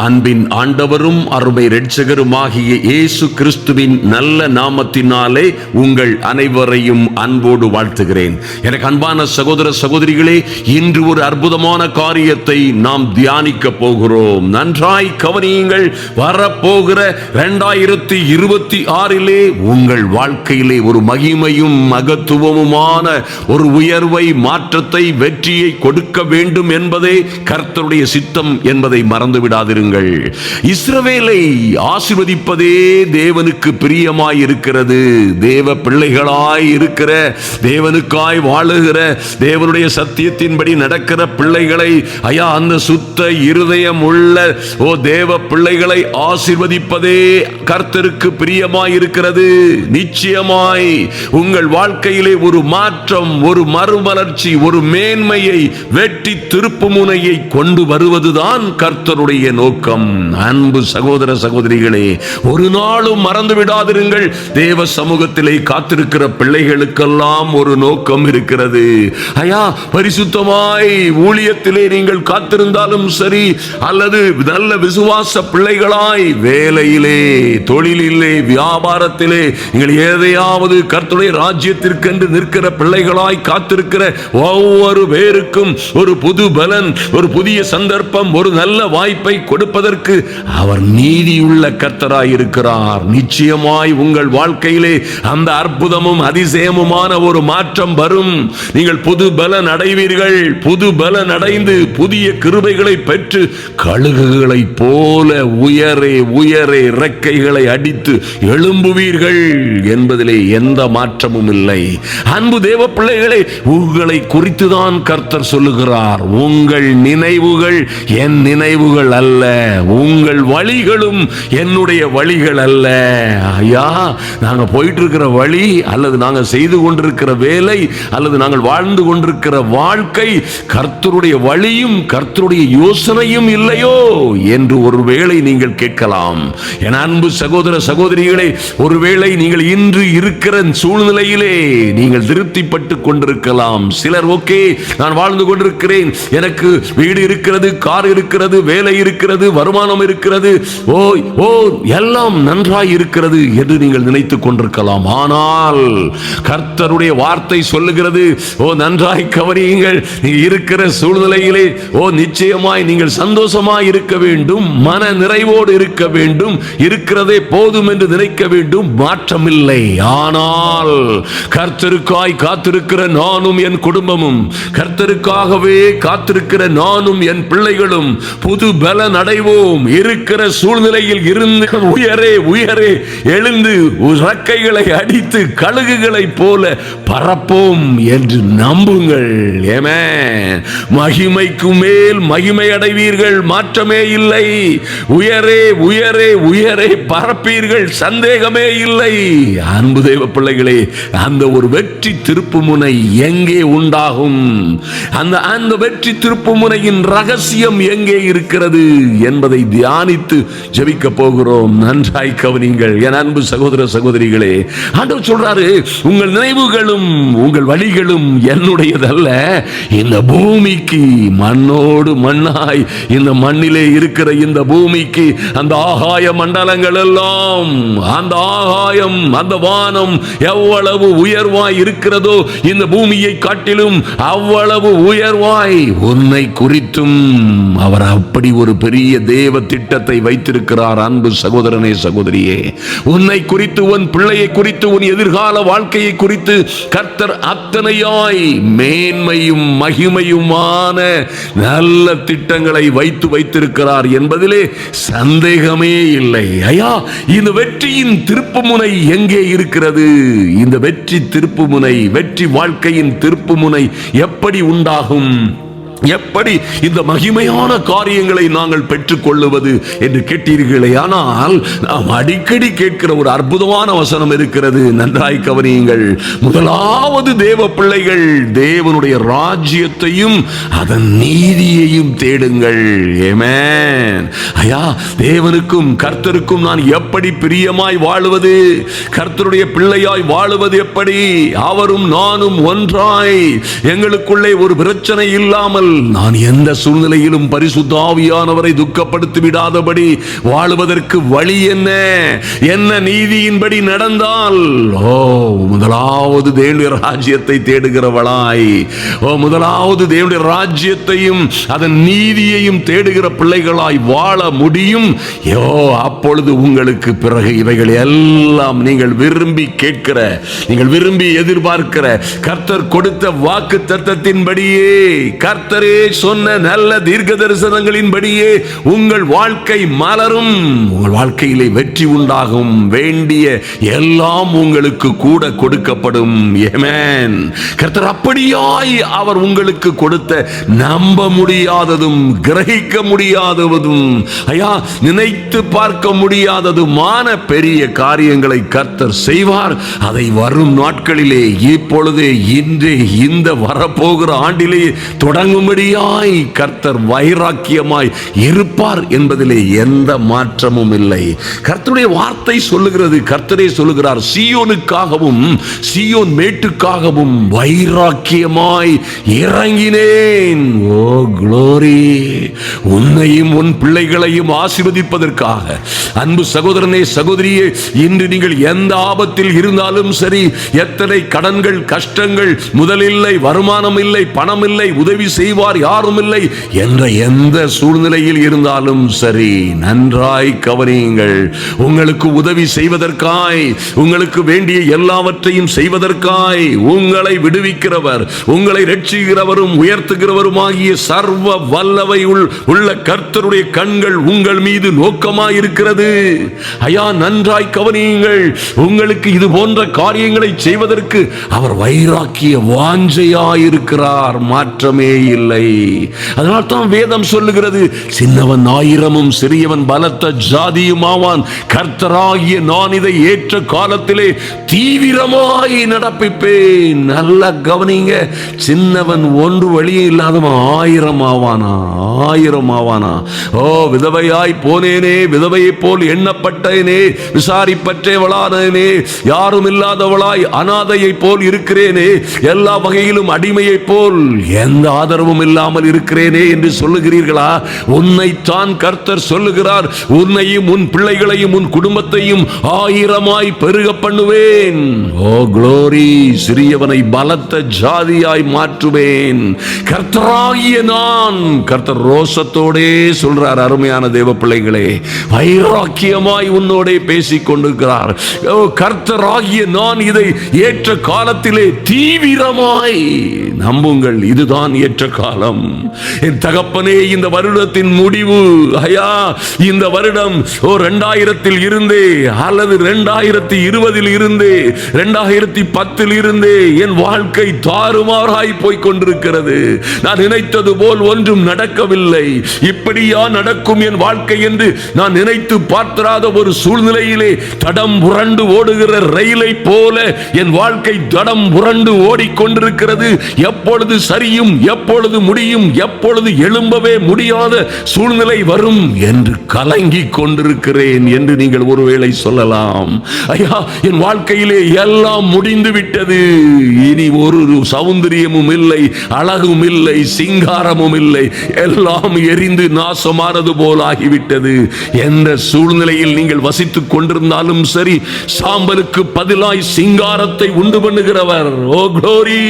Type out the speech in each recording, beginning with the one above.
அன்பின் ஆண்டவரும் அருமை இரட்சகருமாகிய இயேசு கிறிஸ்துவின் நல்ல நாமத்தினாலே உங்கள் அனைவரையும் அன்போடு வாழ்த்துகிறேன். எனக்கு அன்பான சகோதர சகோதரிகளே, இன்று ஒரு அற்புதமான காரியத்தை நாம் தியானிக்க போகிறோம். நன்றாய் கவனியுங்கள். வரப்போகிற 2026 உங்கள் வாழ்க்கையிலே ஒரு மகிமையும் மகத்துவமுமான ஒரு உயர்வை, மாற்றத்தை, வெற்றியை கொடுக்க வேண்டும் என்பதே கர்த்தருடைய சித்தம் என்பதை மறந்து விடாதிருங்கள். இஸ்ரவேலை ஆசீர்வதிப்பதே தேவனுக்கு பிரியமாய் இருக்கிறது. தேவ பிள்ளைகளாய் இருக்கிற, தேவனுக்காய் வாழுகிற, தேவனுடைய சத்தியத்தின்படி நடக்கிற பிள்ளைகளை, அந்த சுத்த இருதயம் உள்ள தேவ பிள்ளைகளை ஆசீர்வதிப்பதே கர்த்தருக்கு பிரியமாய் இருக்கிறது. நிச்சயமாய் உங்கள் வாழ்க்கையிலே ஒரு மாற்றம், ஒரு மறுமலர்ச்சி, ஒரு மேன்மையை, வெற்றி திருப்பு முனையை கொண்டு வருவதுதான் கர்த்தருடைய நோக்கம். அன்பு சகோதர சகோதரிகளே, ஒரு நாளும் மறந்து விடாதிருங்கள். தேவ சமூகத்திலே காத்திருக்கிற பிள்ளைகளுக்கெல்லாம் ஒரு நோக்கம் இருக்கிறது. பரிசுத்தமாய் ஊழியத்திலே நீங்கள் காத்திருந்தாலும் சரி, அல்லது நல்ல விசுவாச பிள்ளைகளாய் வேலையிலே, தொழிலிலே, வியாபாரத்திலே நீங்கள் எதையாவது கர்த்தருடைய ராஜ்யத்திற்கென்று நிற்கிற பிள்ளைகளாய் காத்திருக்கிற ஒவ்வொரு பேருக்கும் ஒரு புது பலன், ஒரு புதிய சந்தர்ப்பம், ஒரு நல்ல வாய்ப்பை கொடுப்பதற்கு அவர் நீதியுள்ள கர்த்தராய் இருக்கிறார். நிச்சயமாய் உங்கள் வாழ்க்கையிலே அந்த அற்புதமும் அதிசயமுமான ஒரு மாற்றம் வரும். நீங்கள் புது பலன் அடைவீர்கள். புது பலன் அடைந்து புதிய கிருபைகளை பெற்று கழுகுகளை போல உயரே உயரே இறக்கைகளை அடித்து எழும்புவீர்கள் என்பதிலே எந்த மாற்றமும் இல்லை. அன்பு தேவ பிள்ளைகளே, உங்களை குறித்துதான் கர்த்தர் சொல்லுகிறார். உங்கள் நினைவுகள் என் நினைவுகள் அல்ல, உங்கள் வழிகளும் என்னுடைய வழிகள் அல்ல. நாங்க போயிட்டு இருக்கிற வழி, அல்லது நாங்க செய்து கொண்டிருக்கிற வேலை, அல்லது நாங்கள் வாழ்ந்து கொண்டிருக்கிற வாழ்க்கை கர்த்தருடைய வழியும் கர்த்தருடைய யோசனையும் இல்லையோ என்று ஒருவேளை நீங்கள் கேட்கலாம். என் அன்பு சகோதர சகோதரிகளே, ஒருவேளை நீங்கள் இன்று இருக்கிற சூழ்நிலையிலே நீங்கள் திருப்திப்பட்டு கொண்டிருக்கலாம். சிலர் நான் வாழ்ந்து கொண்டிருக்கிறேன், எனக்கு வீடு இருக்கிறது, கார் இருக்கிறது, வேலை இருக்கிறது, வருமானம் இருக்கிறது, எல்லாம் நன்றாய் இருக்கிறது என்று நீங்கள் நினைத்துக் கொண்டிருக்கலாம். ஆனால் கர்த்தருடைய வார்த்தை சொல்லுகிறது, நன்றாய் கவனியுங்கள். நீங்கள் இருக்கிற சூழ்நிலையிலே நிச்சயமாய் நீங்கள் சந்தோஷமாய் இருக்க வேண்டும், மன நிறைவோடு இருக்க வேண்டும், இருக்கிறதே போதும் என்று நினைக்க வேண்டும். மாற்றமில்லை. ஆனால் கர்த்தருக்காய் காத்திருக்கிற நானும் என் குடும்பமும், கர்த்தருக்காகவே காத்திருக்கிற நானும் என் பிள்ளைகளும் புது பலன் அடைவோம். இருக்கிற சூழ்நிலையில் இருந்து உயரே உயரே எழுந்து இறக்கைகளை அடித்து கழுகுகளை போல பறப்போம் என்று நம்புங்கள். மகிமைக்கு மேல் மகிமை அடைவீர்கள். மாற்றமே இல்லை. உயரே உயரே உயரே பறப்பீர்கள். சந்தேகமே இல்லை. அன்பு தேவ பிள்ளைகளே, அந்த ஒரு வெற்றி திருப்பு முனை எங்கே உண்டாகும்? அந்த வெற்றி திருப்பு முனையின் ரகசியம் எங்கே இருக்கிறது என்பதை தியானித்து ஜெபிக்க போகிறோம். நன்றாய் கவனிங்கள் என் அன்பு சகோதர சகோதரிகளே. ஆண்டவர் சொல்றாரு, உங்கள் நினைவுகளும் உங்கள் வழிகளும் என்னுடையதல்ல. இந்த பூமிக்கு, மண்ணோடு மண்ணாய் இந்த மண்ணிலே இருக்கிற இந்த பூமிக்கு, அந்த ஆகாய மண்டலங்கள் எல்லாம், அந்த ஆகாயம், அந்த வானம் எவ்வளவு உயர்வாய் இருக்கிறதோ, இந்த பூமியை காட்டிலும் அவ்வளவு உயர்வாய் உன்னை குறித்தும் அவர் அப்படி ஒரு பெரிய தேவ திட்டத்தை வைத்திருக்கிறார். அன்பு சகோதரனே, சகோதரியே, உன்னை குறித்து, உன் பிள்ளையை குறித்து, உன் எதிர்கால வாழ்க்கையை குறித்து கர்த்தர் அத்தனையாய் மேன்மையும் மகிமையுமான நல்ல திட்டங்களை வைத்திருக்கிறார் என்பதிலே சந்தேகமே இல்லை. இந்த வெற்றியின் திருப்பு முனை எங்கே இருக்கிறது? இந்த வெற்றி திருப்பு முனை, வெற்றி வாழ்க்கையின் திருப்பு முனை எப்படி உண்டாகும்? எப்படி இந்த மகிமையான காரியங்களை நாங்கள் பெற்றுக் கொள்ளுவது என்று கேட்டீர்களே. ஆனால் நாம் அடிக்கடி கேட்கிற ஒரு அற்புதமான வசனம் இருக்கிறது. நன்றாய் கவனியுங்கள். முதலாவது தேவ பிள்ளைகள் தேவனுடைய ராஜ்யத்தையும் அதன் நீதியையும் தேடுங்கள். ஆமென். தேவனுக்கும் கர்த்தருக்கும் நான் எப்படி பிரியமாய் வாழுவது? கர்த்தருடைய பிள்ளையாய் வாழுவது எப்படி? அவரும் நானும் ஒன்றாய், எங்களுக்குள்ளே ஒரு பிரச்சனை இல்லாமல், நான் எந்த சூழ்நிலையிலும் பரிசுத்த ஆவியானவரை துக்கப்படுத்தி விடாதபடி வாழுவதற்கு வழி என்ன? என்ன நீதியின்படி நடந்தால்? முதலாவது தேவனுடைய ராஜ்யத்தை தேடுகிறவளாய், முதலாவது தேவனுடைய ராஜ்யத்தையும் அதன் நீதியையும் தேடுகிற பிள்ளைகளாய் வாழ முடியும். அப்பொழுது உங்களுக்கு பிறகு இவைகள் எல்லாம் நீங்கள் விரும்பி கேட்கிற, நீங்கள் விரும்பி எதிர்பார்க்கிற கர்த்தர் கொடுத்த வாக்கு தத்தத்தின்படியே, கர்த்தரே சொன்ன நல்ல தீர்க்க தரிசனங்களின்படியே உங்கள் வாழ்க்கை மலரும், உங்கள் வாழ்க்கையிலே வெற்றி உண்டாகும், வேண்டிய எல்லாம் உங்களுக்கு கூட கொடுக்கப்படும். ஆமென். கர்த்தர் அப்படியாய் அவர் உங்களுக்கு கொடுத்த நம்ப முடியாததும் கிரகிக்க முடியாததும் நினைத்து பார்க்க முடியாததுமான பெரிய காரியங்களை கர்த்தர் செய்வார். அதை வரும் நாட்களிலே, இப்பொழுதே, இன்று, இந்த வரப்போகிற ஆண்டிலே தொடங்கும்படியாய் கர்த்தர் வைராக்கியமாய் இருப்பார் என்பதிலே எந்த மாற்றமும் இல்லை. கர்த்தருடைய வார்த்தை சொல்லுகிறது, கர்த்தரே சொல்லுகிறார், சீயோனுக்காகவும் சீயோன் மேட்டுக்காகவும் வைராக்கியமாய் இறங்கினேன். Oh glory! உன்னையும் உன் பிள்ளைகளையும் ஆசீர்வதிப்பதற்காக அன்பு சகோதரனே, சகோதரியே, இன்று நீங்கள் எந்த ஆபத்தில் இருந்தாலும் சரி, எத்தனை கடன்கள், கஷ்டங்கள், முதலில்லை, வருமானம் இல்லை, பணம் இல்லை, உதவி செய்வார் யாரும் இல்லை என்ற எந்த சூழ்நிலையில் இருந்தாலும் சரி, நன்றாய் கவனியுங்கள். உங்களுக்கு உதவி செய்வதற்காய், உங்களுக்கு வேண்டிய எல்லாவற்றையும் செய்வதற்காய் உங்களை விடுவிக்கிறவர், உங்களை ரட்சிக்கிறவரும் உயர்த்துகிறவருமாகிய சர்வ வல்லவை உள்ள கர்த்தருடைய கண்கள் உங்கள் மீது நோக்கமாயிருக்கிறது. நன்றாய் கவனியுங்கள். உங்களுக்கு இது போன்ற காரியங்களை செய்வதற்கு அவர் வைராக்கிய வாஞ்சையாயிருக்கிறார், மாற்றமே இல்லை. அதனால் தான் வேதம் சொல்லுகிறது, சின்னவன் ஆயிரமும் சிறியவன் பலத்த ஜாதியும் ஆவான், கர்த்தராகிய நான் இதை ஏற்ற காலத்திலே தீவிரமாய் நடப்பிப்பேன். நல்லா கவனிங்க. சின்னவன் ஒன்று வழியே இல்லாதவன் ஆயிரம் ஆவானா, ஆயிரம் ஆவானா? விதவையாய் போனேனே, விதவையை போல் எண்ணப்பட்டேனே, விசாரிப்பற்றவளானேனே, யாரும் இல்லாதவளாய் அனாதையை போல் இருக்கிறேனே, எல்லா வகையிலும் அடிமையை போல் எந்த ஆதரவும் இல்லாமல் இருக்கிறேனே என்று சொல்லுகிறீர்களா? உன்னைத்தான் கர்த்தர் சொல்லுகிறார், உன்னையும் உன் பிள்ளைகளையும் உன் குடும்பத்தையும் ஆயிரமாய் பெருக பண்ணுவேன். ஓ க்ளோரி! சிறியவனை பலத்த ஜாதியாய் மாற்றுவேன். கர்த்தராகிய நான், கர்த்தர் ரோசத்தோடே சொல்றார். அருமையான தேவ பிள்ளைகளே, வைராக்கியமாய் உன்னோடே பேசிக் கொண்டிருக்கிறார். கர்த்தராகிய நான் இதை ஏற்ற காலத்திலே தீவிரமாய் நம்புங்கள். இதுதான் ஏற்ற காலம். என் தகப்பனே, இந்த வருடத்தின் முடிவு, இந்த வருடம் 2000 இருந்தே அல்லது 2020 இருந்தே 2010 இருந்தே என் வாழ்க்கை தாறுமாறாய் போய் கொண்டிருக்கிறது. நான் நினைத்தது போல் ஒன்றும் நடக்கவில்லை. இப்படியா நடக்கும் என் வாழ்க்கை என்று நான் நினைத்து பார்த்திராத ஒரு சூழ்நிலையிலே தடம் புரண்டு ஓடுகிற ரயிலை போல என் வாழ்க்கை தடம் புரண்டு ஓடிக்கொண்டிருக்கிறது. எப்பொழுது சரியும், எப்பொழுது முடியும், எப்பொழுது எழும்பவே முடியாத சூழ்நிலை வரும் என்று கலங்கிக் கொண்டிருக்கிறேன் என்று நீங்கள் ஒருவேளை சொல்லலாம். என் வாழ்க்கையிலே எல்லாம் முடிந்து விட்டது, இனி ஒரு சௌந்தரியமும் இல்லை, அழகும் இல்லை, சிங்காரமும் இல்லை, எல்லாம் எரிந்து நாசமானது போல் ஆகிவிட்டது. எந்த சூழ்நிலையில் நீங்கள் வசித்துக் கொண்டிருந்தாலும் சரி, சாம்பலுக்கு பதிலாய் சிங்காரத்தை உண்டு பண்ணுகிறவர். ஓ க்ளோரி!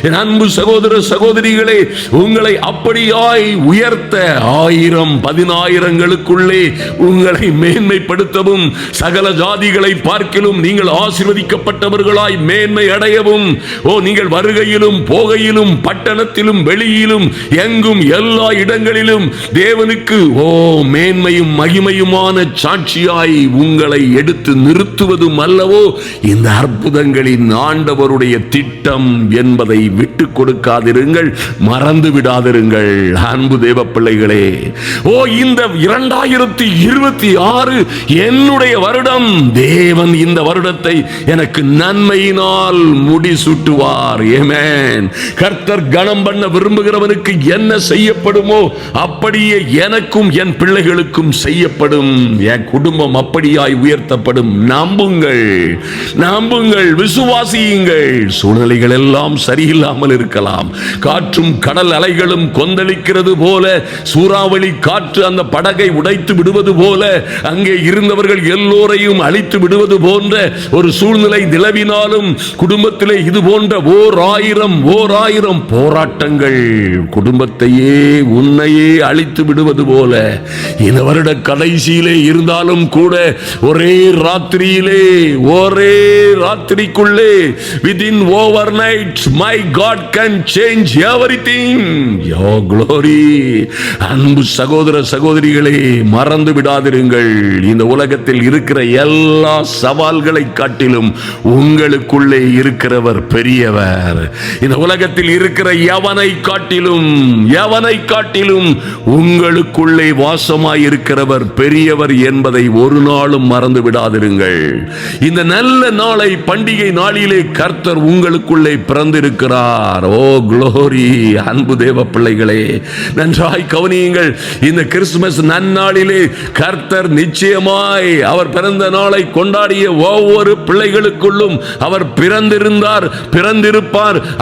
என் அன்பு சகோதர சகோதரிகளே, உங்களை அப்படியாய் உயர்த்த 1000 10,000ங்களுக்குள்ளே உங்களை மேன்மைப்படுத்தவும், சகல ஜாதிகளை பார்க்கிலும் நீங்கள் ஆசீர்வதிக்கப்பட்டவர்களாய் மேன்மை அடையவும், நீங்கள் வருகையிலும் போகையிலும் பட்டணத்திலும் வெளியிலும் எங்கும் எல்லா இடங்களிலும் தேவனுக்கு மேன்மையும் மகிமையுமான சாட்சியாய் உங்களை எடுத்து நிறுத்துவதும் அல்லவோ இந்த அற்புதங்களின் ஆண்டவருடைய திட்டம் என்பதை விட்டு கொடுக்காதிருங்கள், மறந்து விடாதிருங்கள். அன்பு தேவ பிள்ளைகளே, இந்த 2026 என்னுடைய வருடம். தேவன் இந்த வருடத்தை எனக்கு நன்மையினால் முடிசூட்டுவார். ஆமென். கர்த்தர் கனம் பண்ண விரும்புகிறவனுக்கு என்ன செய்யப்படுமோ அப்படியே எனக்கும் என் பிள்ளைகளுக்கும் செய்யப்படும். என் குடும்பம் அப்படியாய் உயர்த்தப்படும். நம்புங்கள், நம்புங்கள், விசுவாசியுங்கள். சூழ்நிலைகள் எல்லாம் சரியில்லாமல் இருக்கலாம், காற்றும் கடல் அலைகளும் கொந்தளிக்கிறது போல, சூறாவளி காற்று அந்த படகை உடைத்து விடுவது போல, அங்கே இருந்தவர்கள் எல்லோரையும் அழித்து விடுவது போன்ற ஒரு சூழ்நிலை நிலவினாலும், குடும்பத்திலே இது போன்ற ஓர் ஆயிரம் போராட்டங்கள் குடும்பத்தையே உன்னையே அழித்து விடுவது போல இந்த வருட கடைசியிலே இருந்தாலும் கூட, ஒரே ராத்திரிக்குள்ளே within overnight my God can change everything. Your glory. அன்பு சகோதர சகோதரிகளே, மறந்து விடாதிருங்கள், இந்த உலகத்தில் இருக்கிற எல்லா சவால்களை காட்டிலும் உங்களுக்குள்ளே இருக்கிறவர் பெரியவர். இந்த உலகத்தில் இருக்கிற எவனை காட்டிலும் உங்களுக்குள்ளே வாசமாய் இருக்கிறவர் பெரியவர் என்பதை ஒரு நாளும் மறந்து விடாதிருங்கள். இந்த நல்ல நாளை, பண்டிகை நாளிலே கர்த்தர் உங்களுக்குள்ளே பிறந்திருக்கிறார். ஓ குளோரி! அன்பு தேவ பிள்ளைகளே, நன்றாய் கவனியுங்கள். இந்த கிறிஸ்துமஸ் நன்னாளிலே கர்த்தர் நிச்சயமாய் அவர் பிறந்த நாளை கொண்டாடிய ஒவ்வொரு பிள்ளைகளுக்குள்ளும் அவர் பிறந்திருப்பார்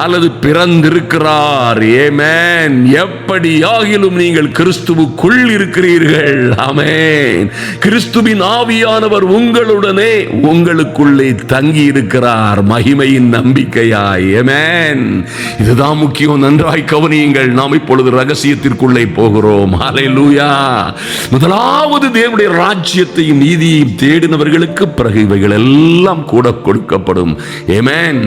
அல்லது பிறந்திருக்கிறார். ஆமென். எப்படியாகிலும் நீங்கள் கிறிஸ்துவுக்குள் இருக்கிறீர்கள். ஆமென். கிறிஸ்துவின் ஆவியானவர் உங்களுடனே உங்களுக்குள்ளே தங்கி இருக்கிறார், மகிமையின் நம்பிக்கையாய். ஆமென். இதுதான் முக்கியம். நன்றாய் கவனியுங்கள். நாம் இப்பொழுது ரகசியத்திற்குள்ளே போகிறோம். ஹல்லேலூயா. முதலாவது தேவனுடைய ராஜ்யத்தையும் நீதியையும் தேடினவர்களுக்கு பிறகு இவைகள் எல்லாம் கூட கொடுக்கப்படும். ஆமென்.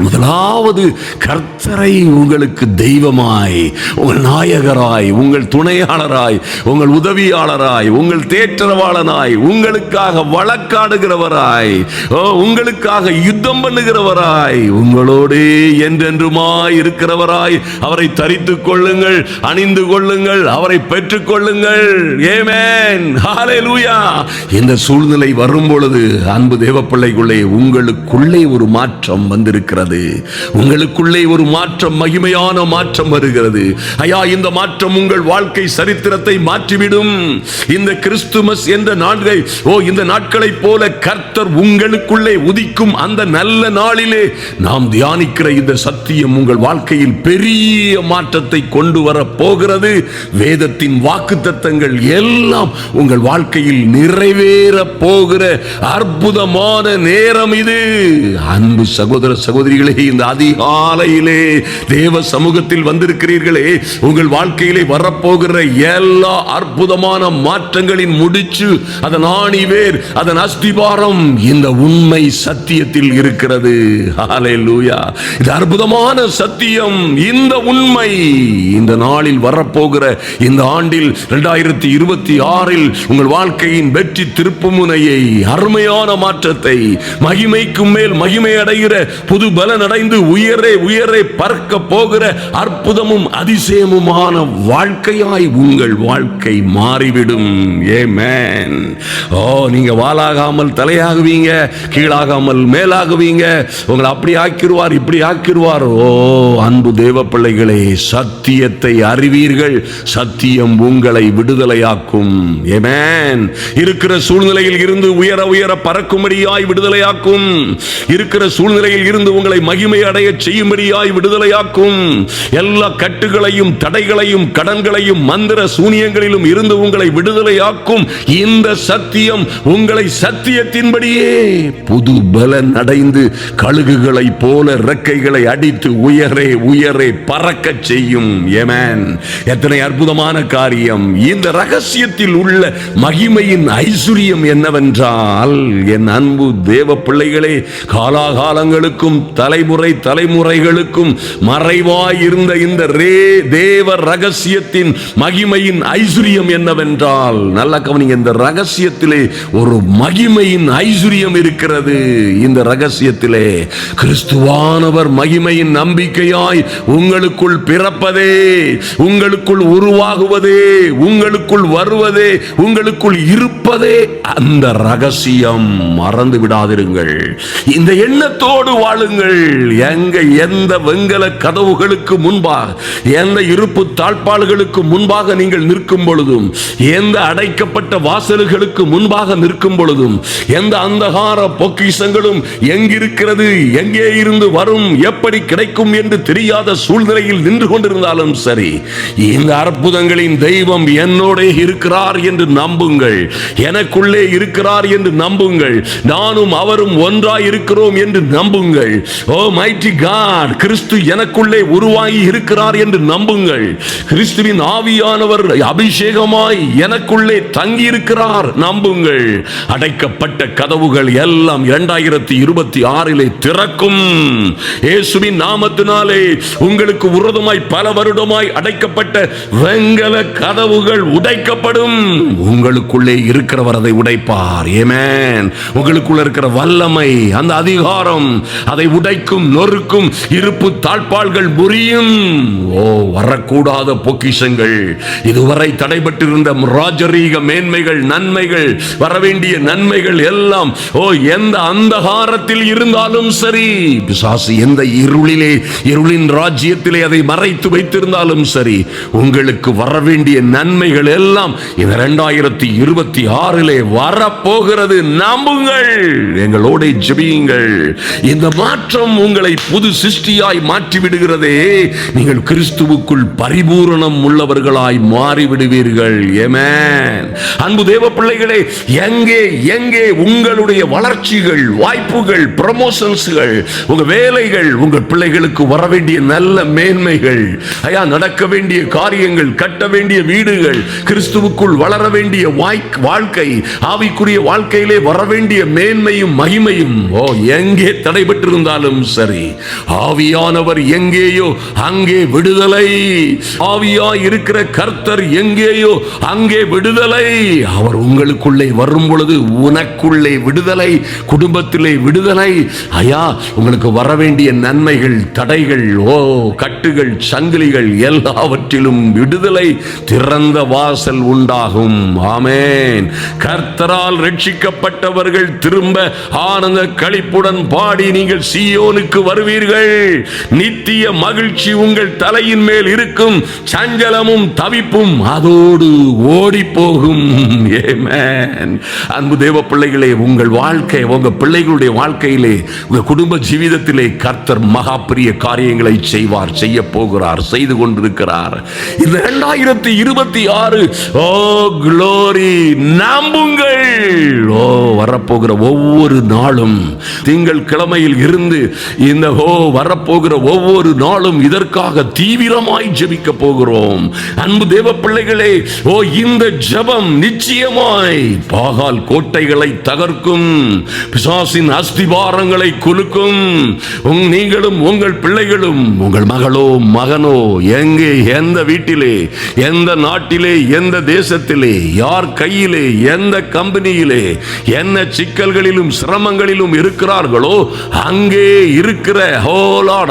முதலாவது கர்த்தரை உங்களுக்கு தெய்வமாய், உங்கள் நாயகராய், உங்கள் துணையாளராய், உங்கள் உதவியாளராய், உங்கள் தேற்றரவாளனாய், உங்களுக்காக வழக்காடுகிறவராய், உங்களுக்காக யுத்தம் பண்ணுகிறவராய், உங்களோடு என்றென்றுமாய் இருக்கிறவராய் அவரை தரித்துக் கொள்ளுங்கள், அணிந்து கொள்ளுங்கள், அவரை பெற்றுக் கொள்ளுங்கள். ஆமென். ஹல்லேலூயா. இந்த சூழ்நிலை வரும் பொழுது அன்பு தேவ பிள்ளைகளே, உங்களுக்குள்ளே ஒரு மாற்றம் வந்திருக்கிறது. உங்களுக்குள்ளே ஒரு மாற்றம், மகிமையான மாற்றம் வருகிறது. ஐயா, இந்த மாற்றம் உங்கள் வாழ்க்கை சரித்திரத்தை மாற்றிவிடும். இந்த கிறிஸ்துமஸ் என்ற நாட்களை, இந்த நாட்களை போல கர்த்தர் உங்களுக்குள்ளே உதிக்கும் அந்த நல்ல நாளிலே நாம் தியானிக்கிற இந்த சத்தியம் உங்கள் வாழ்க்கையில் பெரிய மாற்றத்தை கொண்டு வர போகிறது. வேதத்தின் வாக்குத்தத்தங்கள் எல்லாம் உங்கள் வாழ்க்கையில் நிறைவேற போகிற அற்புதமான நேரம் இது. அன்பு சகோதர சகோதரிகளே, இந்த அதிகாலையிலே தேவ சமூகத்தில் வந்திருக்கிறீர்களே, உங்கள் வாழ்க்கையிலே வரப்போகிற எல்லா அற்புதமான மாற்றங்களின் முடிச்சு, அதன் ஆணிவேர், அதன் அஸ்திபாரம் இந்த உண்மை சத்தியத்தில் இருக்கிறது. ஹல்லேலூயா. இந்த அற்புதமான சத்தியம், இந்த உண்மை இந்த நாளில் வரப்போகிற இந்த ஆண்டில் 2026 உங்கள் வாழ்க்கையின் வெற்றி திருப்புமுனையை, அருமையான மாற்றத்தை, மகிமைக்கும் மேல் மகிமை அடைகிற புது பலன் அடைந்து உயரே பறக்க போகிற அற்புதமும் அதிசயமுமான வாழ்க்கையாய் உங்கள் வாழ்க்கை மாறிவிடும். ஆமென். நீங்க வாளாகாமல் தலையாகுவீங்க, கீழாகாமல் மேலாகுவீங்க. உங்களை அப்படி ஆக்கிடுவார், இப்படி ஆக்கிடுவார். அன்பு தேவ பிள்ளைகளே, சத்தியத்தை அறிவீர்கள், சத்தியம் உங்களை விடுதலையாக்கும். ஆமென். இருக்கிற சூழ்நிலையில் இருந்து உயர பறக்கும்படியாய் விடுதலையாக்கும். இருக்கிற சூழ்நிலையில் இருந்து உங்களை மகிமை அடைய செய்யும்படியாய் விடுதலையாக்கும். எல்லா கட்டுகளையும், தடைகளையும், கடன்களையும், மந்திர சூனியங்களிலும் இருந்து உங்களை விடுதலையாக்கும். இந்த சத்தியம் உங்களை சத்தியத்தின்படியே புது பலன் அடைந்து கழுகுகளை போல ரெக்கைகளை அடித்து உயரே பறக்க செய்யும். ஆமென். எத்தனை அற்புதமான காரியம்! இந்த ரகசியத்தில் உள்ள மகிமையின் ஐஸ்வர்யம் என்னவென்றால், என் அன்பு தேவ பிள்ளைகளே, காலாகாலங்களுக்கும் தலைமுறைகளுக்கும் மறைவாய் இருந்த இந்த தேவ ரகசியத்தின் மகிமையின் ஐஸ்வர்யம் என்னவென்றால், நல்ல கவனிங்க, இந்த ரகசியத்திலே ஒரு மகிமையின் ஐஸ்வர்யம் இருக்கிறது. இந்த ரகசியத்திலே கிறிஸ்துவானவர் மகிமையின் நம்பிக்கையாய் உங்களுக்குள் பிறப்பதே, உங்களுக்குள் உருவாகுவதே, உங்களுக்குள் வருவதே, உங்களுக்குள் இருப்பதே அந்த ரகசியம். மறந்து விடாதிருங்கள். இந்த எண்ணத்தோடு வாழுங்கள். நீங்கள் எந்த வெங்கல கதவுகளுக்கு முன்பாக, எந்த இருப்பு தாழ்பாள்களுக்கு முன்பாக நீங்கள் நிற்கும் பொழுதும், எந்த அடைக்கப்பட்ட வாசல்களுக்கு முன்பாக நிற்கும் பொழுதும், எந்த அந்தகார பொக்கிஷங்களும் எங்கிருக்கிறது, எங்கே இருந்து வரும், எப்படி கிடைக்கும் என்று தெரியாத சூழ்நிலையில் நின்று கொண்டிருந்தாலும் சரி, இந்த அற்புதங்களின் தெய்வம் என்னோட இருக்கிறார் என்று நம்புங்கள். எனக்குள்ளே இருக்கிறார் என்று நம்புங்கள். நானும் அவரும் ஒன்றாய் இருக்கிறோம் என்று நம்புங்கள். ஓ மைட்டி காட், கிறிஸ்து எனக்குள்ளே உருவாகி இருக்கிறார் என்று நம்புங்கள். கிறிஸ்துவின் ஆவியானவர் அபிஷேகமாய் எனக்குள்ளே தங்கி இருக்கிறார் நம்புங்கள். அடைக்கப்பட்ட கதவுகள் எல்லாம் 2026 திறக்கும். இயேசுவின் நாமத்தினாலே உங்களுக்கு விரோதமாய் பல வருடமாய் அடைக்கப்பட்ட வெங்கல கதவுகள் உடைக்கப்படும். உங்களுக்குள்ளே இருக்கிறவர் அதை உடைப்பார். ஆமென். உங்களுக்குள்ள இருக்கிற வல்லமை, அந்த அதிகாரம் அதை உடைக்கும், நொறுக்கும். இருப்பு தாழ்பாள்கள் முறியும். ஓ வரக்கூடாத பொக்கிஷங்கள், இதுவரை தடைபட்டிருந்த ராஜரீக மேன்மைகள், நன்மைகள், வரவேண்டிய நன்மைகள் எல்லாம் ஓ எந்த அந்தகாரத்தில் இருந்தாலும் சரி, பிசாசு எந்த இருளின் ராஜ்யத்திலே அதை மறைத்து வைத்திருந்தாலும் சரி, உங்களுக்கு வரவேண்டிய நன்மைகள் எல்லாம் இந்த 2026 வரப்போகிறது. நம்புங்கள், எங்களோட ஜெபியுங்கள். இந்த மாற்றம் உங்களை புது சிருஷ்டியாய் மாற்றி விடுகிறதே. நீங்கள் கிறிஸ்துவுக்குள் பரிபூரணம் உள்ளவர்களாய் மாறிவிடுவீர்கள். ஆமென். அன்பு தேவ பிள்ளைகளே, எங்கே உங்களுடைய வளர்ச்சிகள், வாய்ப்புகள், ப்ரமோஷன்ஸ்கள், உங்க வேலைகள், உங்கள் பிள்ளைகளுக்கு வர வேண்டிய நல்ல மேன்மைகள், ஐயா நடக்க வேண்டிய காரியங்கள், கட்ட வேண்டிய வீடுகள், கிறிஸ்துவுக்குள் வளர வேண்டிய வாழ்க்கை, ஆவிக்குரிய வாழ்க்கையிலே வர வேண்டிய மேன்மையும் மகிமையும் ஓ எங்கே தடைபட்டிருந்தாலும் சரி, ஆவியானவர் எங்கேயோ அங்கே விடுதலை. ஆவியாய் இருக்கிற கர்த்தர் எங்கேயோ அங்கே விடுதலை. அவர் உங்களுக்குள்ளே வரும் பொழுது உனக்குள்ளே விடுதலை, குடும்பத்திலே விடுதலை. ஐயா உங்களுக்கு வர வேண்டிய நன்மைகள், தடைகள், ஓ கட்டுகள், சங்கிலிகள் எல்லாவற்றிலும் விடுதலை, திறந்த வாசல் உண்டாகும். ஆமென். கர்த்தரால் ரட்சிக்கப்பட்டவர்கள் திரும்ப ஆனந்த களிப்புடன் பாடி நீங்கள் சீயோனுக்கு வருவீர்கள். நித்திய மகிழ்ச்சி உங்கள் தலையின் மேல் இருக்கும். சஞ்சலமும் தவிப்பும் அதோடு ஓடி போகும். ஆமென். அன்பு தேவ பிள்ளைகளே, உங்கள் வாழ்க்கை, உங்க பிள்ளைகளுடைய வாழ்க்கையிலே, உங்க குடும்ப ஜீவிதத்திலே கர்த்தர் மகா பெரிய காரியங்களை செய்வார், செய்ய போகிறார், செய்து கொண்டிருக்கிறார். இந்த 2026 ஓ க்ளோரி, நம்புங்கள். ஓ வரப்போகிற ஒவ்வொரு நாளும், திங்கள் கிழமையில் இருந்து இந்த வரப்போகிற ஒவ்வொரு நாளும் இதற்காக தீவிரமாய் ஜெபிக்க போகிறோம். அன்பு தேவ பிள்ளைகளே, ஓ இந்த ஜெபம் நிச்சயமாய் பாகால் கோட்டைகளை தகர்க்கும், பிசாசின் அஸ்திபாரங்களை குலுக்கும். நீங்களும் உங்கள் பிள்ளைகளும், உங்கள் மகளோ மகனோ, எங்கே, எந்த வீட்டிலே, எந்த நாட்டிலே, எந்த தேசத்திலே, யார் கையிலே, எந்த கம்பெனியிலே, என்ன சிக்கல்களிலும் சிரமங்களிலும் இருக்கிறார்களோ அங்கே இருக்கிற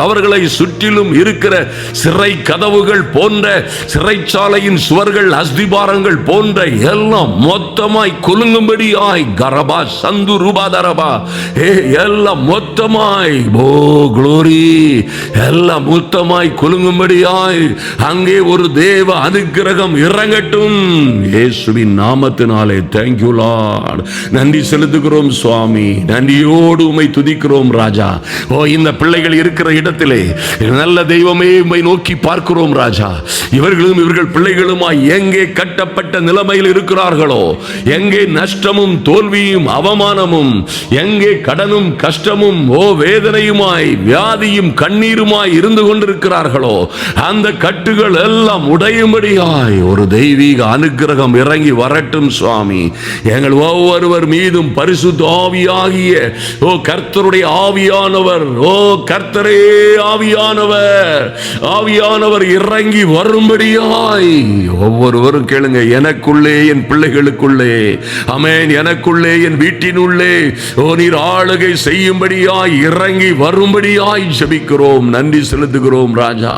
அவர்களை சுற்றிலும் இருக்கிற சிறை கதவுகள் போன்ற, சிறைச்சாலையின் சுவர்கள், அஸ்திபாரங்கள் போன்ற எல்லாம் மொத்தமாய் குலுங்கும்படியாய், கரபா சந்து ரூபாதரபா, எல்லாம் மொத்தமாய், ஓ க்ளோரி, எல்லாம் மொத்தமாய் குலுங்கும்படியாய் அங்கே ஒரு தேவ அனுக்கிரகம் இறங்கட்டும். இயேசுவின் நாமத்தினாலே thank you Lord. நன்றி செலுத்துகிறோம் சுவாமி. நன்றியோடு உம்மை துதிக்கிறோம் ராஜா. ஓ இந்த பிள்ளைகள் இருக்கிற இடத்திலே நல்ல தெய்வமே உம்மை நோக்கி பார்க்கிறோம் ராஜா. இவர்களும் இவர்கள் பிள்ளைகளுமாய் எங்கே கட்டப்பட்ட நிலைமையில் இருக்கிறார்களோ, எங்கே நஷ்டமும் தோல்வியும் அவமானமும், எங்கே கடனும் கஷ்டமும் ஓ வேதனையுமாய், வியாதியும் கண்ணீருமாய் இருந்து கொண்டிருக்கிறார்களோ, அந்த கட்டுகள் எல்லாம் உடையும்படியாய் ஒரு தெய்வீக அனுக்கிரகம் இறங்கி வரட்டும் சுவாமி. எங்கள் ஒவ்வொருவர் மீதும் பரிசுத்த ஆவியாகிய ஓ கர்த்தருடைய ஆவியானவர், ஓ கர்த்தரே ஆவியானவர், ஆவியானவர் இறங்கி வரும்படியாய் ஒவ்வொருவரும் கேளுங்க. எனக்குள்ளே, என் பிள்ளைகளுக்குள்ளே, ஆமென், எனக்குள்ளே, என் வீட்டினுள்ளே ஓ நீர் ஆளுகை செய்யும்படியாய் இறங்கி வரும்படியாய் ஜெபிக்கிறோம். நன்றி செலுத்துகிறோம் ராஜா.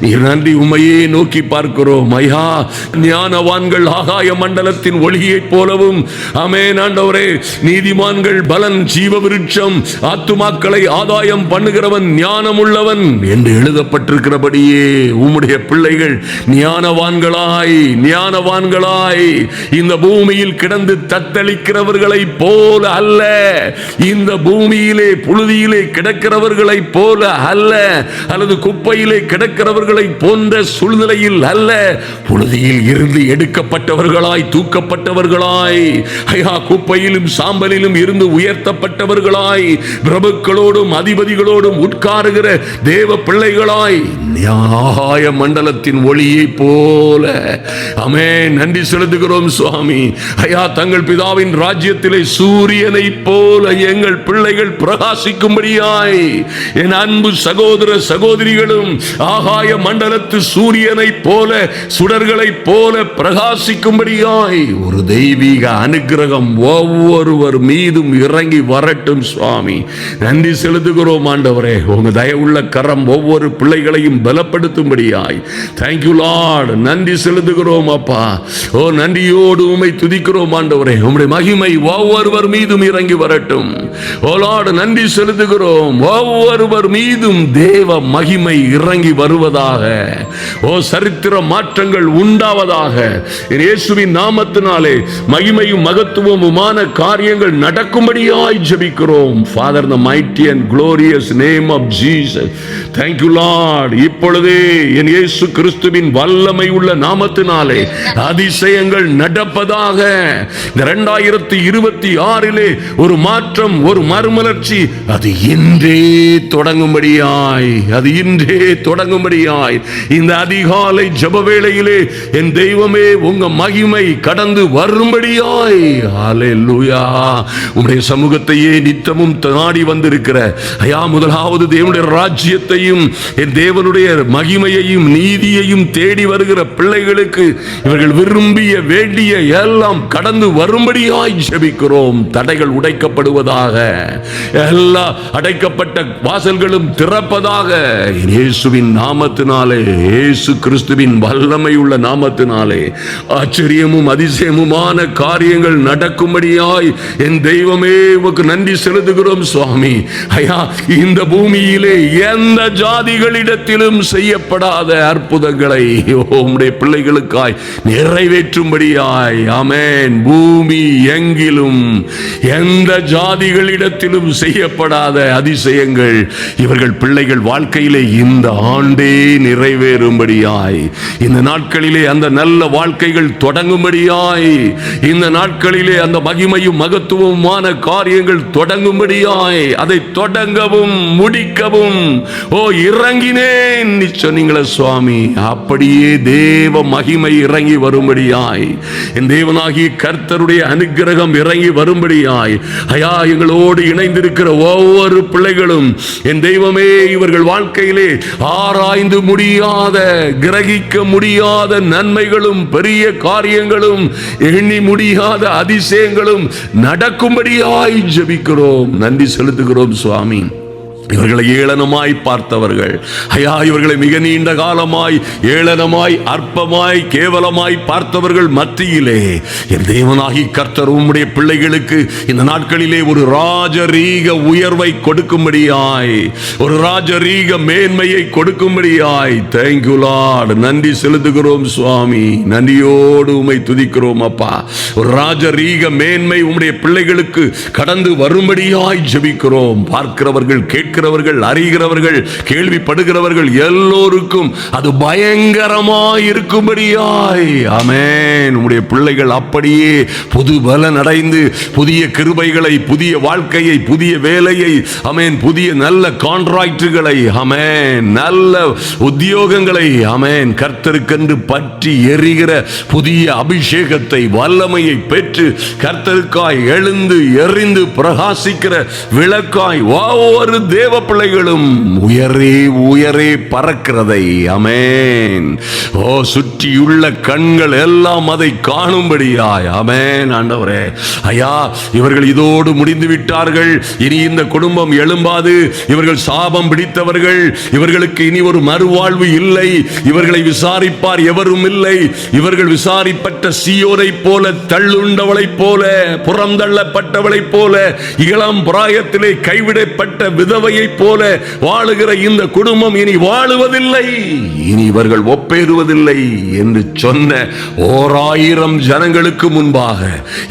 நீர் நன்றி, உம்மையே நோக்கி பார்க்கிறோம் ஐயா. ஞானவான்கள் ஆகாய மண்டலத்தின் ஒளியைப் போலவும், ஆமென் ஆண்டவரே, நீதிமான்கள் பலன் ஜீவ விருட்சம், ஆத்துமாக்களை ஆதாயம் பண்ணுகிறவன் ஞானம் உள்ளவன் என்று எழுதப்பட்டிருக்கிறபடியே உம்முடைய பிள்ளைகள் ஞானவான்களாய் இந்த பூமியில் கிடந்து தத்தளிக்கிறவர்களை போல அல்ல, இந்த பூமியிலே புழுதியிலே கிடக்கிறவர்களை போல அல்ல, அல்லது குப்பையிலே கிடக்கிறவர்களை போன்ற சூழ்நிலையில் அல்ல, புழுதியில் இருந்து எடுக்கப்பட்டவர்களாய், தூக்கப்பட்டவர்களாய், குப்பையிலும் சாம்பலிலும் இருந்து உயர்த்தப்பட்டவர்களாய், பிரபுக்களோடும் அதிபதிகளோடும் உட்காருகிற தேவ பிள்ளைகளாய், நியாய மண்டலத்தின் ஒளியை போல ஆமென் நன்றி செலுத்துகிறோம் சுவாமி. தங்கள் பிதாவின் ராஜ்யத்திலே சூரியனை போல எங்கள் பிள்ளைகள் பிரகாசிக்கும்படியாய், என் அன்பு சகோதர சகோதரிகளும் ஆகாய மண்டலத்து சூரியனை போல, சுடர்களை போல பிரகாசிக்கும்படியாய் ஒரு தெய்வீக அனுக்கிரகம் ஒவ்வொருவர் மீதும் இறங்கி வரட்டும் சுவாமி. நன்றி செலுத்துகிறோம் ஆண்டவரே. உங்க தயவுள்ள கரம் ஒவ்வொரு பிள்ளைகளையும் பலப்படுத்தும்படியாய் தேங்க்யூ லார்ட். நன்றி செலுத்துகிறோம் அப்பா. ஓ நன்றியோடு உம்மை துதிக்கிறோம் ஆண்டவரே. உம்முடைய மகிமை ஒவ்வொருவர் மீதும் இறங்கி வரட்டும். ஓ லார்ட் நன்றி செலுத்துகிறோம். ஒவ்வொருவர் மீதும் தேவ மகிமை இறங்கி வருவதாக. ஓ சரித்திர மாற்றங்கள் உண்டாவதாக. இயேசுவின் நாமத்தினாலே மகிமையும் மகத்துவமுமான காரியங்கள் நடக்கும்படியாய் ஜெபிக்கிறோம். Father, in the mighty and glorious name of Jesus. Thank you Lord. இப்பொழுதே என் இயேசு கிறிஸ்துவின் வல்லமை உள்ள நாமத்தினாலே அதிசயங்கள் நடப்பதாக. இந்த 2026 ஒரு மாற்றம், ஒரு மறுமலர்ச்சி அது இன்றே தொடங்கும்படியாய் இந்த அதிகாலை ஜெப வேளையிலே என் தெய்வமே உங்க மகிமை கடந்து வரும்படியாய் ஹல்லேலூயா. உம்முடைய சமூகத்தையே நித்தமும் நாடி வந்திருக்கிற முதலாவது தேவனுடைய ராஜ்யத்தையும் என் தேவனுடைய மகிமையையும் நீதியையும் தேடி வருகிற பிள்ளைகளுக்கு இவர்கள் விரும்பிய வேண்டிய எல்லாம் கடந்து வரும்படியாய் ஜெபிக்கிறோம். தடைகள் உடைக்கப்படுவதாக, எல்லா அடைக்கப்பட்ட வாசல்களும் திறப்பதாக. இயேசுவின் நாமத்தினாலே, இயேசு கிறிஸ்துவின் வல்லமை உள்ள நாமத்தினாலே ஆச்சரியமும் அதிசயமுமான காரியங்கள் நடக்கும்படியாய் என் தெய்வமே உமக்கு நன்றி செலுத்துகிறோம் சுவாமி. இந்த பூமியிலே எந்த ஜாதிகளிடத்திலும் செய்யப்படாத அற்புதங்களை உம்முடைய பிள்ளைகளுக்காய் நிறைவேற்றும்படியாய் ஆமென். பூமி எங்கிலும் எந்த ஜாதிகளிடத்திலும் செய்யப்படாத அதிசயங்கள் இவர்கள் பிள்ளைகள் வாழ்க்கையிலே இந்த ஆண்டே நிறைவேறும்படியாய், இந்த நாட்களிலே அந்த நல்ல வாழ்க்கைகள் தொடங்கும்படியாய், இந்த நாட்களிலே அந்த மகிமையும் மகத்துவமான காரியங்கள் தொடங்கும்படியாய், அதை தொடங்கவும் முடிக்கவும் இறங்கினேன் சொன்னீங்களே சுவாமி. அப்படியே தேவ மகிமை இறங்கி வரும்படியாய், என் தேவனாகிய கர்த்தருடைய அனுக்கிரகம் இறங்கி வரும்படியாய் எங்களோடு இணைந்திருக்கிற ஒவ்வொரு பிள்ளைகளும் என் தெய்வமே இவர்கள் வாழ்க்கையிலே ஆராய்ந்து முடியாத, கிரகிக்க முடியாத நன்மைகளும் பெரிய காரியங்களும் எண்ணி முடியாத அதிசயங்களும் நடக்கும்படியாய் ஜெபிக்கிறோம். நன்றி செலுத்துகிறோம் சுவாமி. இவர்களை ஏளனமாய் பார்த்தவர்கள், இவர்களை மிக நீண்ட காலமாய் ஏளனமாய், அற்பமாய், கேவலமாய் பார்த்தவர்கள் மத்தியிலே என் தேவனாகி கர்த்தர் உம்முடைய பிள்ளைகளுக்கு இந்த நாட்களிலே ஒரு ராஜரீக உயர்வை கொடுக்கும்படியாய், ஒரு ராஜரீக மேன்மையை கொடுக்கும்படியாய் தேங்க்யூ லார்ட். நன்றி செலுத்துகிறோம் சுவாமி. நன்றியோடு உம்மை துதிக்கிறோம் அப்பா. ஒரு ராஜரீக மேன்மை உம்முடைய பிள்ளைகளுக்கு கடந்து வரும்படியாய் ஜெபிக்கிறோம். பார்க்கிறவர்கள், கேட்கிறவர்கள், அறிகிறவர்கள், கேள்விப்படுகிறவர்கள் எல்லோருக்கும் அது பயங்கரமாய் இருக்கும்படியாய் ஆமென். உம்முடைய பிள்ளைகள் அப்படியே புது பலன் அடைந்து புதிய கிருபைகளை, புதிய வாழ்க்கையை, புதிய வேலையை ஆமென், புதிய நல்ல கான்ட்ராக்டுகளை ஆமென், நல்ல உத்தியோகங்களை ஆமென், கர்த்தருக்கென்று பற்றி எரிகிற புதிய அபிஷேகத்தை, வல்லமையை பெற்று கர்த்தருக்காய் எழுந்து எரிந்து பிரகாசிக்கிற விளக்காய் ஒவ்வொரு தேவ பிள்ளைகளும் உயரே பறக்கிறதை ஆமென். சுற்றியுள்ள கண்கள் எல்லாம் அதை காணும்படியாய் ஆமென். ஆண்டவரே இவர்கள் இதோடு முடிந்து விட்டார்கள், இனி இந்த குடும்பம் எழும்பாது, இவர்கள் சாபம் பிடித்தவர்கள், இவர்களுக்கு இனி ஒரு மறுவாழ்வு இல்லை, இவர்களை விசாரிப்பார் எவரும் இல்லை, இவர்கள் விசாரிப்பட்ட சீயோரை போல, தள்ளுண்டவளை போல, புறம் தள்ளப்பட்டவளை போல, இளம் பிராயத்திலே கைவிடப்பட்ட விதவை பணியைப் போல வாழுகிற இந்த குடும்பம் இனி வாழுவதில்லை, இனி இவர்கள் ஒப்பேறுவதில்லை என்று சொன்ன 1000 ஜனங்களுக்கு முன்பாக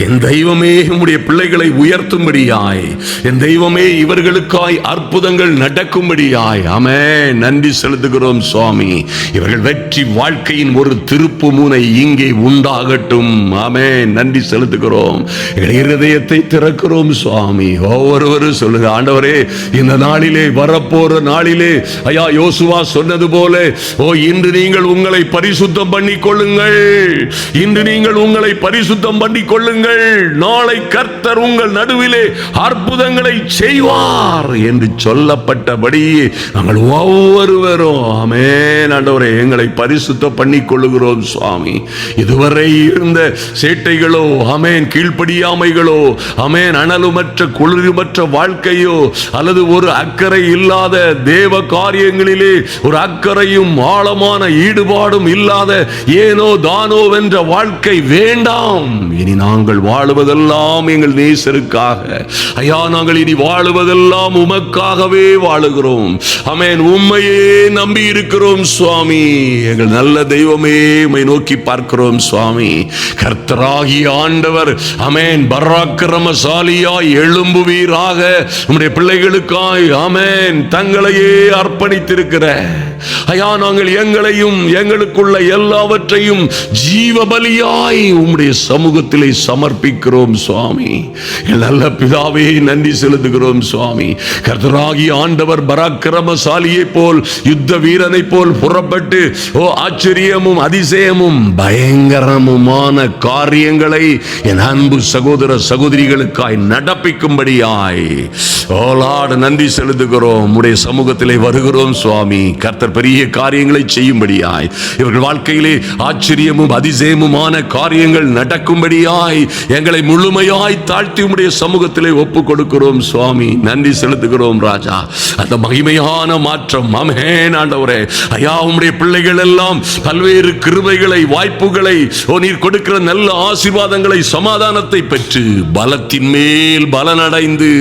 என் தெய்வமே உம்முடைய பிள்ளைகளை உயர்த்தும்படியாய், என் தெய்வமே இவர்களுக்காய் அற்புதங்கள் நடக்கும்படியாய் ஆமென் நன்றி செலுத்துகிறோம் சுவாமி. இவர்கள் வெற்றி வாழ்க்கையின் ஒரு திருப்பு முனை இங்கே உண்டாகட்டும். ஆமென் நன்றி செலுத்துகிறோம். எங்கள் இருதயத்தை திறக்கிறோம் சுவாமி. ஒவ்வொருவரும் சொல்லுங்க, ஆண்டவரே இந்த நாளிலே, வரப்போற நாளிலே ஐயா யோசுவா சொன்னது போல, இன்று நீங்கள் உங்களை பரிசுத்தம் பண்ணிக் கொள்ளுங்கள், இன்று நீங்கள் உங்களை பரிசுத்தம் பண்ணிக் கொள்ளுங்கள், நாளை கர்த்தர் உங்கள் நடுவிலே அற்புதங்களை செய்வார் என்று சொல்லப்பட்டபடி நாங்கள் ஒவ்வொருவரும் ஆமென் ஆண்டவரே எங்களை பரிசுத்தம் பண்ணிக் கொள்ளுகிறோம் சுவாமி. இதுவரை இருந்த சேட்டைகளோ ஆமென் கீழ்ப்படியாமைகளோ ஆமென் அனலுமற்ற குளிருமற்ற வாழ்க்கையோ அல்லது ஒரு அக்கறை இல்லாத தேவ காரியங்களிலே ஒரு அக்கறையும் ஆழமான ஈடுபாடும் இல்லாத ஏனோ தானோ என்ற வாழ்க்கை வேண்டாம். இனி நாங்கள் வாழுவதெல்லாம் எங்கள் நேசருக்காக ஐயா, நாங்கள் இனி வாழுவதெல்லாம் உமக்காகவே வாழுகிறோம். ஆமென் உம்மையே நம்பி இருக்கிறோம் சுவாமி. எங்கள் நல்ல தெய்வமே உம்மை நோக்கி பார்க்கிறோம் சுவாமி. கர்த்தராகிய ஆண்டவர் ஆமென் பராக்கிரமசாலியாய் எழும்புவீராக. உம்முடைய பிள்ளைகளுக்காய் ஆமென் தங்களையே அர்ப்பணித்திருக்கிற ஐயா, நாங்கள் எங்களையும் எங்களுக்குள்ள எல்லாவற்றையும் ஜீவ பலியாய் உம்முடைய சமூகத்திலே சமர்ப்பிக்கிறோம் சுவாமி. நல்ல பிதாவே நன்றி செலுத்துகிறோம் சுவாமி. கர்த்தராகிய ஆண்டவர் பராக்கிரமசாலியை போல் யுத்த வீரனை போல் புறப்பட்டு ஆச்சரியமும் அதிசயமும் பயங்கரமுமான காரியங்களை என் அன்பு சகோதர சகோதரிகளுக்காய் நடப்பிக்கும்படியாய் நன்றி செலுத்துகிறோம். உடைய சமூகத்திலே வருகிறோம் சுவாமி. கர்த்தர் பெரிய காரியங்களை செய்யும்படியாய், இவர்கள் வாழ்க்கையிலே ஆச்சரியமும் அதிசயமுமான காரியங்கள் நடக்கும்படியாய் எங்களை முழுமையாய் தாழ்த்தி உடைய சமூகத்திலே ஒப்புக் கொடுக்கிறோம் சுவாமி. நன்றி செலுத்துகிறோம் ராஜா. அந்த மகிமையான மாற்றம் ஆமென் ஆண்டவரே ஐயா, உம்முடைய பிள்ளைகள் எல்லாம் பல்வேறு கிருபைகளை வாய்ப்புகளை நீர் கொடுக்கிற நல்ல ஆசீர்வாதங்களை சமாதானத்தை பெற்று பலத்தின் மேல் பலனடைந்து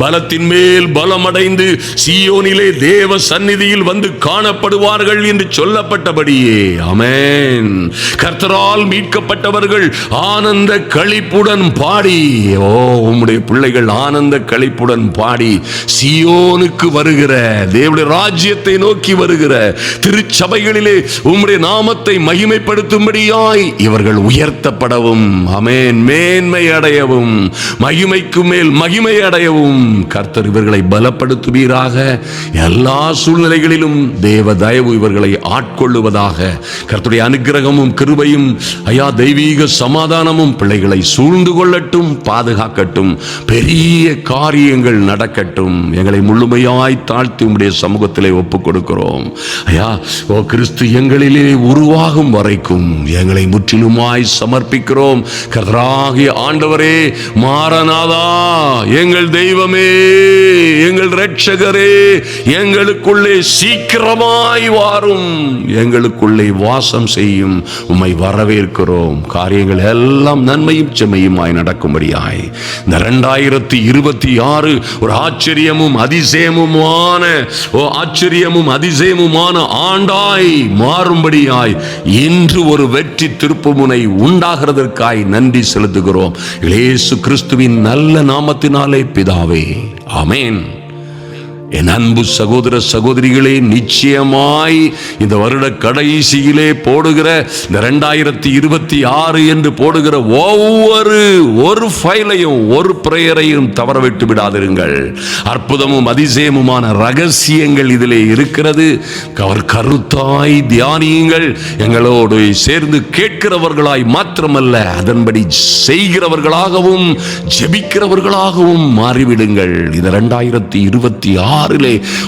பலத்தின் மேல் பலமடைந்து சீயோனிலே தேவ சந்நிதியில் வந்து காணப்படுவார்கள் என்று சொல்லப்பட்டபடியே ஆமென். கர்த்தரால் மீட்கப்பட்டவர்கள் ஆனந்த களிப்புடன் பாடி உம்முடைய பிள்ளைகள் ஆனந்த களிப்புடன் பாடி சீயோனுக்கு வருகிற தேவனுடைய ராஜ்யத்தை நோக்கி வருகிற திருச்சபைகளிலே உம்முடைய நாமத்தை மகிமைப்படுத்தும்படியாய் இவர்கள் உயர்த்தப்படவும் ஆமென் மேன்மை அடையவும் மகிமைக்கு மேல் மகிமை அடையவும் கர்த்தர் இவர்களை பலப்படுத்துவீராக. எல்லா சூழ்நிலைகளிலும் தேவ தயவு இவர்களை ஆட்கொள்ளுவதாக. கர்த்தருடைய அனுக்கிரகமும் கிருபையும் ஐயா தெய்வீக சமாதானமும் பிள்ளைகளை சூழ்ந்து கொள்ளட்டும், பாதுகாக்கட்டும், பெரிய காரியங்கள் நடக்கட்டும். எங்களை முழுமையாய் தாழ்த்தி உம்முடைய சமூகத்திலே ஒப்புக் கொடுக்கிறோம் ஐயா. கிறிஸ்து எங்களிலே உருவாகும் வரைக்கும் எங்களை முற்றிலுமாய் சமர்ப்பிக்கிறோம். கர்த்தராகிய ஆண்டவரே, மாரநாதா, எங்கள் தெய்வமே, எங்கள் இரட்சகரே, எங்களுக்குள்ளே சீக்கிரமாய் வாரும், எங்களுக்குள்ளே வாசம் செய்யும். உம்மை வரவேற்கிறோம். காரியங்கள் எல்லாம் நன்மையும் செம்மையுமாய் நடக்கும்படியாய் இந்த 2026 ஒரு ஆச்சரியமும் அதிசயமுமான ஆண்டாய் மாறும்படியாய் இன்று ஒரு வெற்றி திருப்புமுனை உண்டாகிறதற்காய் நன்றி செலுத்துகிறோம். இயேசு கிறிஸ்துவின் நல்ல நாமத்தினாலே பிதாவே, ஆமென். என் அன்பு சகோதர சகோதரிகளே, நிச்சயமாய் இந்த வருட கடைசியிலே போடுகிற இந்த 2026 என்று போடுகிற ஒரு ஃபைலையும் ஒரு பிரேயரையும் தவற விட்டு விடாதிருங்கள். அற்புதமும் அதிசயமுமான ரகசியங்கள் இதிலே இருக்கிறது. அவர் கருத்தாய் தியானியுங்கள். எங்களோடு சேர்ந்து கேட்கிறவர்களாய் மாத்திரமல்ல, அதன்படி செய்கிறவர்களாகவும் ஜெபிக்கிறவர்களாகவும் மாறிவிடுங்கள். இந்த 2026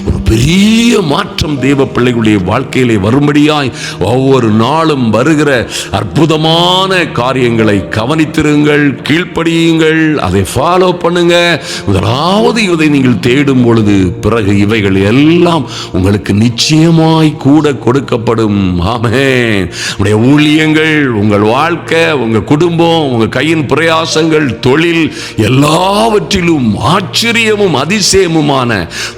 ஒரு பெரிய மாற்றம் தேவ பிள்ளைகளுடைய வாழ்க்கையிலே வரும்படியாய் ஒவ்வொரு நாளும் வருகிற அற்புதமான காரியங்களை கவனித்திருங்கள், கீழ்ப்படியுங்கள், அதை ஃபாலோ பண்ணுங்க. முதலாவது இதை நீங்கள் தேடும் பொழுது பிறகு இவைகள் எல்லாம் உங்களுக்கு நிச்சயமாய் கூட கொடுக்கப்படும். ஆமென். உங்களுடைய ஊழியங்கள், உங்கள் வாழ்க்கை, உங்க குடும்பம், உங்க கையின் பிரயாசங்கள், தொழில் எல்லாவற்றிலும் ஆச்சரியமும் அதிசயமுமான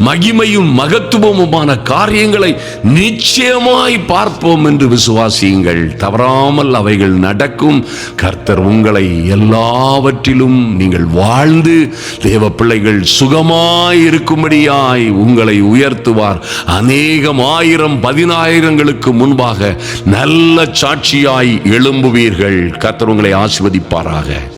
மகிமையும் மகத்துவமுமான காரியங்களை நிச்சயமாய் பார்ப்போம் என்று விசுவாசியுங்கள். தவறாமல் அவைகள் நடக்கும். கர்த்தர் உங்களை எல்லாவற்றிலும் நீங்கள் வாழ்ந்து தேவ பிள்ளைகள் சுகமாய் இருக்கும்படியாய் உங்களை உயர்த்துவார். அநேகம் ஆயிரம் 10,000ங்களுக்கு முன்பாக நல்ல சாட்சியாய் எழும்புவீர்கள். கர்த்தர் உங்களை ஆசீர்வதிப்பாராக.